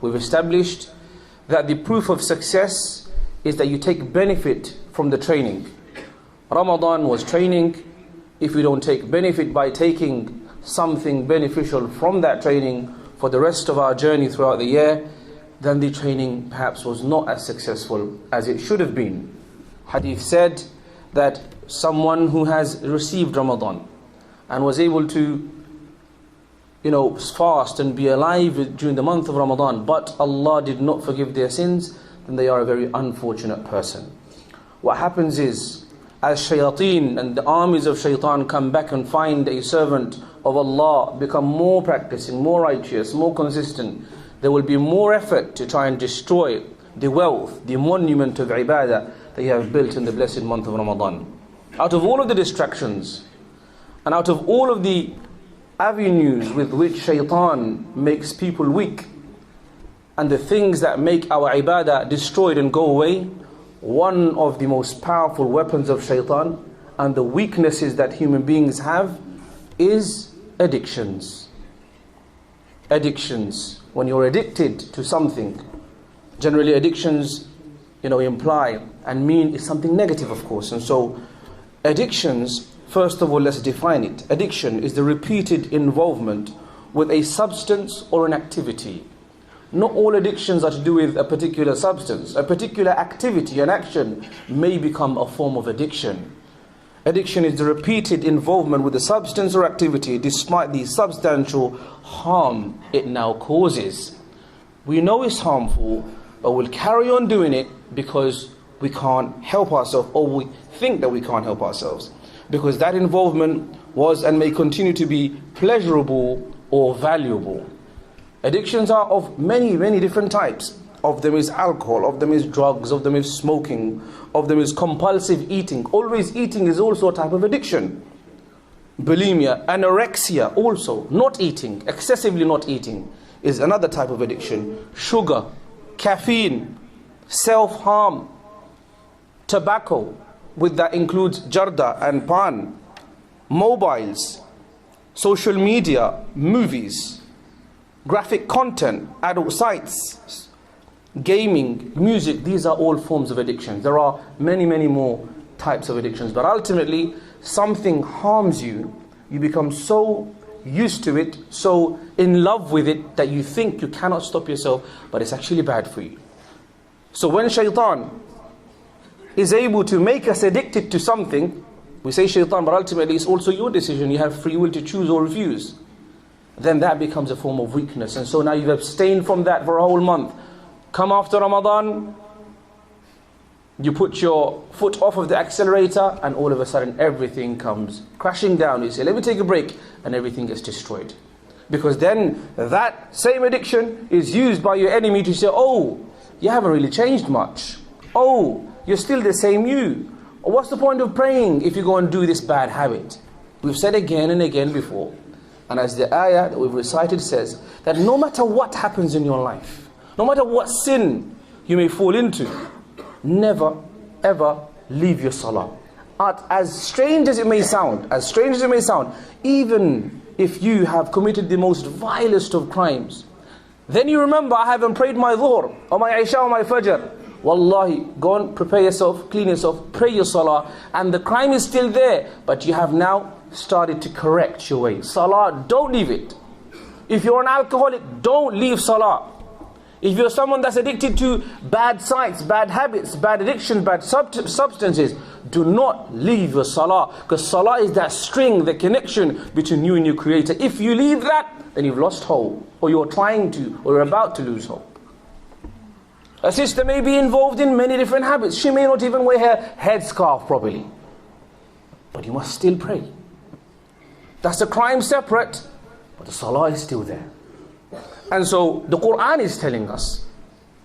We've established that the proof of success is that you take benefit from the training. Ramadan was training. If we don't take benefit by taking something beneficial from that training for the rest of our journey throughout the year, then the training perhaps was not as successful as it should have been. Hadith said that someone who has received Ramadan and was able to fast and be alive during the month of Ramadan, but Allah did not forgive their sins, then they are a very unfortunate person. What happens is, as shayateen and the armies of shaitan come back and find a servant of Allah become more practicing, more righteous, more consistent, there will be more effort to try and destroy the wealth, the monument of ibadah that you have built in the blessed month of Ramadan. Out of all of the distractions and out of all of the avenues with which shaitan makes people weak and the things that make our ibadah destroyed and go away, one of the most powerful weapons of shaitan and the weaknesses that human beings have is addictions. Addictions. When you're addicted to something, generally addictions imply and mean is something negative, of course. And so addictions, first of all, let's define it. Addiction is the repeated involvement with a substance or an activity. Not all addictions are to do with a particular substance. A particular activity, an action, may become a form of addiction. Addiction is the repeated involvement with a substance or activity despite the substantial harm it now causes. We know it's harmful, but we'll carry on doing it because we can't help ourselves, or we think that we can't help ourselves, because that involvement was and may continue to be pleasurable or valuable. Addictions are of many, many different types. Of them is alcohol, of them is drugs, of them is smoking, of them is compulsive eating. Always eating is also a type of addiction. Bulimia, anorexia also, not eating, excessively not eating, is another type of addiction. Sugar, caffeine, self-harm, tobacco, with that includes jarda and pan, mobiles, social media, movies, graphic content, adult sites, gaming, music. These are all forms of addictions. There are many, many more types of addictions, but ultimately something harms you. You become so used to it, so in love with it, that you think you cannot stop yourself, but it's actually bad for you. So when shaitan is able to make us addicted to something, we say shaitan, but ultimately it's also your decision. You have free will to choose or refuse. Then that becomes a form of weakness. And so now you've abstained from that for a whole month. Come after Ramadan, you put your foot off of the accelerator, and all of a sudden everything comes crashing down. You say, let me take a break, and everything gets destroyed. Because then that same addiction is used by your enemy to say, oh, you haven't really changed much. Oh, you're still the same you. What's the point of praying if you go and do this bad habit? We've said again and again before, and as the ayah that we've recited says, that no matter what happens in your life, no matter what sin you may fall into, never ever leave your salah. As strange as it may sound, even if you have committed the most vilest of crimes, then you remember, I haven't prayed my dhuhr, or my isha, or my fajr. Wallahi, go and prepare yourself, clean yourself, pray your salah, and the crime is still there, but you have now started to correct your way. Salah, don't leave it. If you're an alcoholic, don't leave salah. If you're someone that's addicted to bad sights, bad habits, bad addictions, bad substances, do not leave your salah, because salah is that string, the connection between you and your creator. If you leave that, then you've lost hope, or you're trying to, or you're about to lose hope. A sister may be involved in many different habits. She may not even wear her headscarf properly, but you must still pray. That's a crime separate, but the salah is still there. And so the Quran is telling us,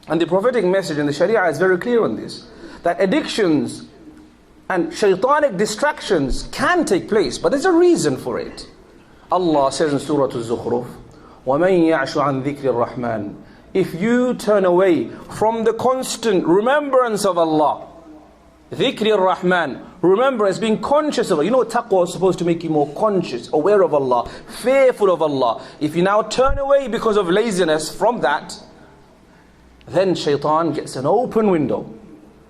and the prophetic message in the Sharia is very clear on this, that addictions and shaitanic distractions can take place, but there's a reason for it. Allah says in Surah Al-Zukhruf, وَمَنْ يَعْشُ عَنْ ذِكْرِ الرَّحْمَنِ, if you turn away from the constant remembrance of Allah, dhikri ar-Rahman, remembrance, being conscious of Allah. You know, taqwa is supposed to make you more conscious, aware of Allah, fearful of Allah. If you now turn away because of laziness from that, then shaitan gets an open window.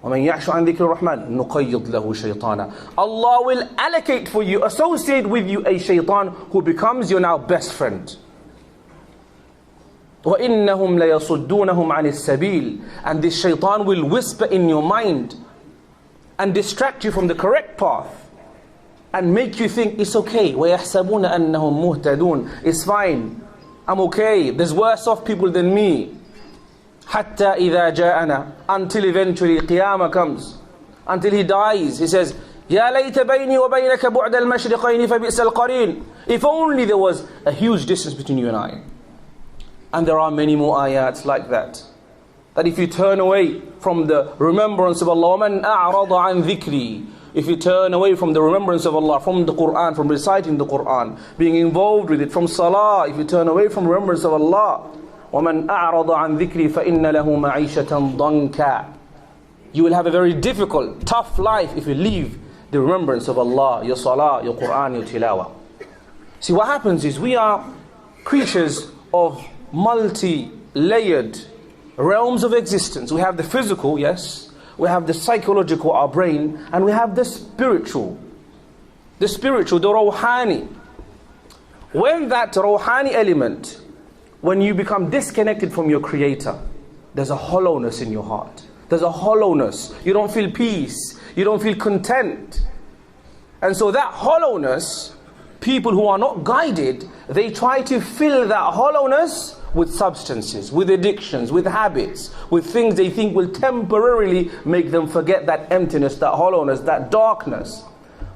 وَمَنْ يَعْشُ عَنْ ذِكْرِ الرَّحْمَنِ نُقَيِّضْ لَهُ شَيْطَانًا. Allah will allocate for you, associate with you a shaitan who becomes your now best friend. وَإِنَّهُمْ لَيَصُدُّونَهُمْ عَنِ السَّبِيلِ. And this shaitan will whisper in your mind and distract you from the correct path and make you think it's okay. وَيَحْسَبُونَ أَنَّهُمْ مُهْتَدُونَ. It's fine, I'm okay, there's worse off people than me. حَتَّى إِذَا جَاءَنَا. Until eventually Qiyamah comes, until he dies. He says, يَا لَيْتَ بَيْنِي وَبَيْنَكَ بُعْدَ الْمَشْرِقَيْنِ فَبِئْسَ الْقَرِينَ. If only there was a huge distance between you and I. And there are many more ayats like that. That if you turn away from the remembrance of Allah, وَمَنْ أَعْرَضَ عَنْ ذِكْرِي. If you turn away from the remembrance of Allah, from the Quran, from reciting the Quran, being involved with it, from salah, if you turn away from remembrance of Allah, وَمَنْ أَعْرَضَ عَنْ ذِكْرِي فَإِنَّ لَهُ مَعِيشَةً ضَنْكًا. You will have a very difficult, tough life if you leave the remembrance of Allah, your salah, your Quran, your tilawah. See, what happens is we are creatures of multi-layered realms of existence. We have the physical, yes. We have the psychological, our brain. And we have the spiritual. The spiritual, the Rawhani. When that Rawhani element, when you become disconnected from your Creator, there's a hollowness in your heart. There's a hollowness. You don't feel peace. You don't feel content. And so that hollowness, people who are not guided, they try to fill that hollowness with substances, with addictions, with habits, with things they think will temporarily make them forget that emptiness, that hollowness, that darkness.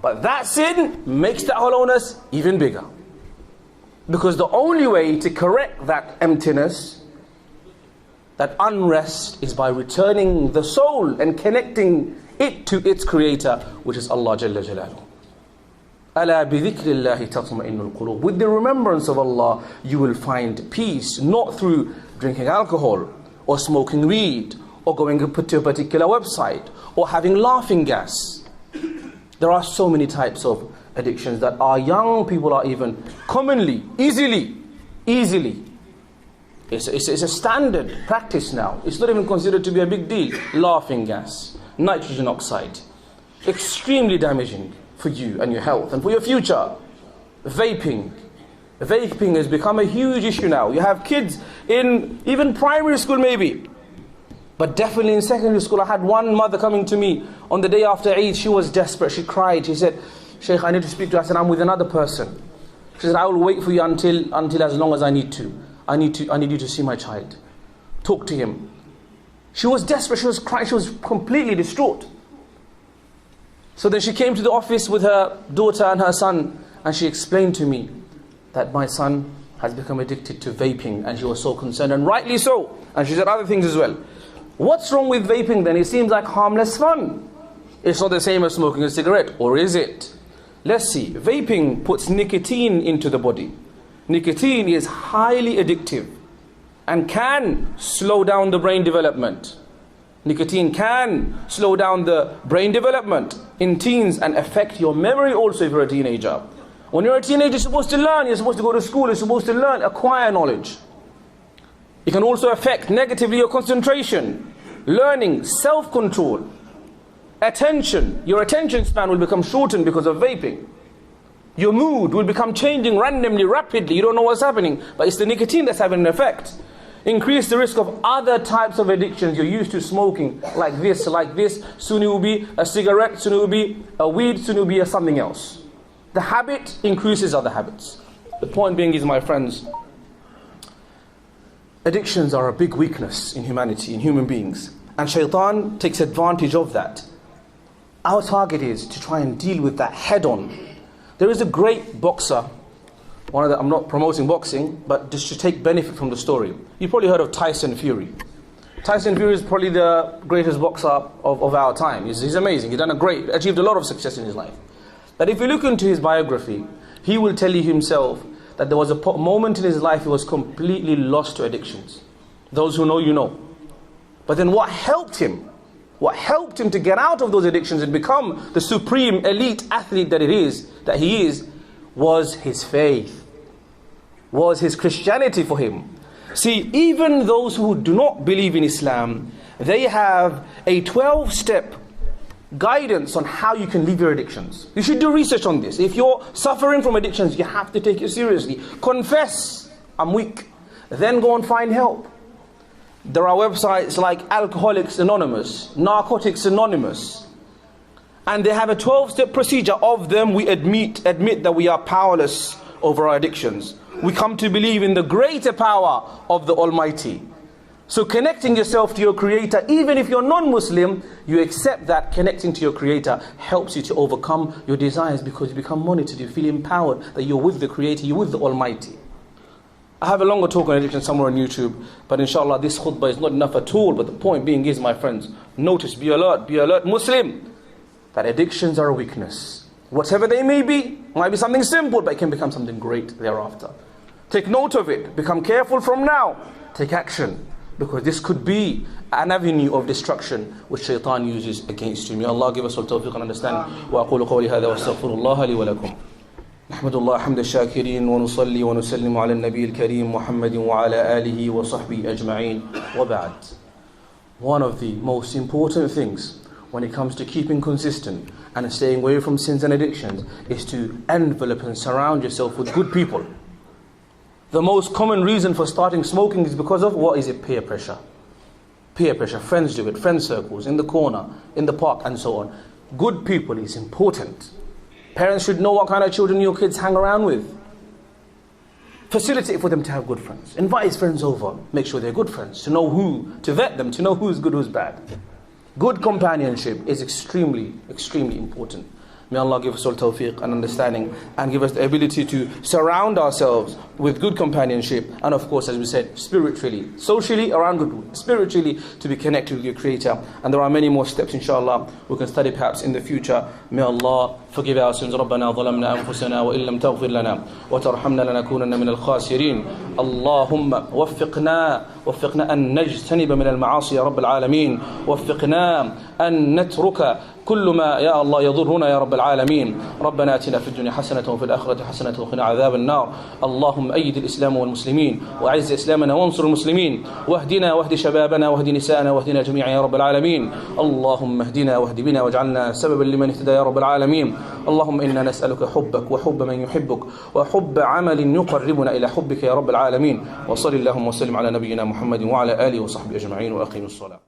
But that sin makes that hollowness even bigger. Because the only way to correct that emptiness, that unrest, is by returning the soul and connecting it to its Creator, which is Allah Jalla Jalaluhu. أَلَا بِذِكْرِ اللَّهِ تَطْمَئِنُّ الْقُلُوبُ. With the remembrance of Allah, you will find peace, not through drinking alcohol, or smoking weed, or going to a particular website, or having laughing gas. There are so many types of addictions that our young people are even commonly, easily. It's a standard practice now. It's not even considered to be a big deal. Laughing gas, nitrogen oxide, extremely damaging for you and your health and for your future. Vaping has become a huge issue now. You have kids in even primary school maybe, but definitely in secondary school. I had one mother coming to me on the day after Eid. She was desperate. She cried. She said, Shaykh, I need to speak to you. I said, I'm with another person. She said, I will wait for you until as long as I need to. I need you to see my child. Talk to him. She was desperate. She was crying. She was completely distraught. So then she came to the office with her daughter and her son, and she explained to me that my son has become addicted to vaping, and she was so concerned, and rightly so. And she said other things as well. What's wrong with vaping then? It seems like harmless fun. It's not the same as smoking a cigarette, or is it? Let's see. Vaping puts nicotine into the body. Nicotine is highly addictive and can slow down the brain development. Nicotine can slow down the brain development in teens and affect your memory also if you're a teenager. When you're a teenager, you're supposed to learn, you're supposed to go to school, you're supposed to learn, acquire knowledge. It can also affect negatively your concentration, learning, self-control, attention. Your attention span will become shortened because of vaping. Your mood will become changing randomly, rapidly. You don't know what's happening, but it's the nicotine that's having an effect. Increase the risk of other types of addictions. You're used to smoking like this. Soon it will be a cigarette, soon it will be a weed, soon it will be a something else. The habit increases other habits. The point being is, my friends, addictions are a big weakness in humanity, in human beings. And shaitan takes advantage of that. Our target is to try and deal with that head on. There is a great boxer, I'm not promoting boxing, but just to take benefit from the story. You've probably heard of Tyson Fury. Tyson Fury is probably the greatest boxer of our time. He's amazing. He's achieved a lot of success in his life. But if you look into his biography, he will tell you himself that there was a moment in his life he was completely lost to addictions. Those who know, you know. But then what helped him to get out of those addictions and become the supreme elite athlete that he is, was his faith, was his Christianity for him. See, even those who do not believe in Islam, they have a 12-step guidance on how you can leave your addictions. You should do research on this. If you're suffering from addictions, you have to take it seriously. Confess, I'm weak. Then go and find help. There are websites like Alcoholics Anonymous, Narcotics Anonymous, and they have a 12-step procedure. Of them, we admit that we are powerless over our addictions. We come to believe in the greater power of the Almighty. So connecting yourself to your Creator, even if you're non-Muslim, you accept that connecting to your Creator helps you to overcome your desires, because you become monitored, you feel empowered that you're with the Creator, you're with the Almighty. I have a longer talk on addiction somewhere on YouTube, but inshallah this khutbah is not enough at all. But the point being is, my friends, notice, be alert Muslim, that addictions are a weakness. Whatever they may be, might be something simple, but it can become something great thereafter. Take note of it, become careful from now, take action, because this could be an avenue of destruction which shaitan uses against you. May Allah give us all tawfiq and understanding. وأقول قولي هذا وأستغفر الله لي ولكم. نحمد الله حمد الشاكرين ونصلي ونسلم على النبي الكريم محمد وعلى آله وصحبه أجمعين وبعد. One of the most important things when it comes to keeping consistent and staying away from sins and addictions is to envelop and surround yourself with good people. The most common reason for starting smoking is because of, what is it? Peer pressure. Peer pressure. Friends do it, friend circles, in the corner, in the park, and so on. Good people is important. Parents should know what kind of children your kids hang around with. Facilitate for them to have good friends. Invite his friends over. Make sure they're good friends. To know who, to vet them, to know who's good, who's bad. Good companionship is extremely, extremely important. May Allah give us all tawfiq and understanding, and give us the ability to surround ourselves with good companionship, and of course, as we said, spiritually, socially around good, spiritually to be connected with your Creator. And there are many more steps, inshallah, we can study perhaps in the future. May Allah forgive our sins. ربنا ظلمنا أنفسنا وإن لم تغفر لنا وترحمنا لنكونن من الخاسرين. اللهم وفقنا أن نجتنب من المعاصي يا رب العالمين. وفقنا أن نترك كل ما يا الله يضرنا يا رب العالمين. ربنا آتنا في الدنيا حسنة وفي الآخرة حسنة وقنا عذاب النار. اللهم أيد الإسلام والمسلمين وأعز إسلامنا وانصر المسلمين، واهدنا واهد شبابنا واهد نساءنا واهدنا جميعا يا رب العالمين. اللهم اهدنا واهد بنا واجعلنا سببا لمن اهتدى يا رب العالمين. اللهم إنا نسألك حبك وحب من يحبك وحب عمل يقربنا إلى حبك يا رب العالمين. وصل اللهم وسلم على نبينا محمد وعلى آله وصحبه أجمعين، وأقيموا الصلاة.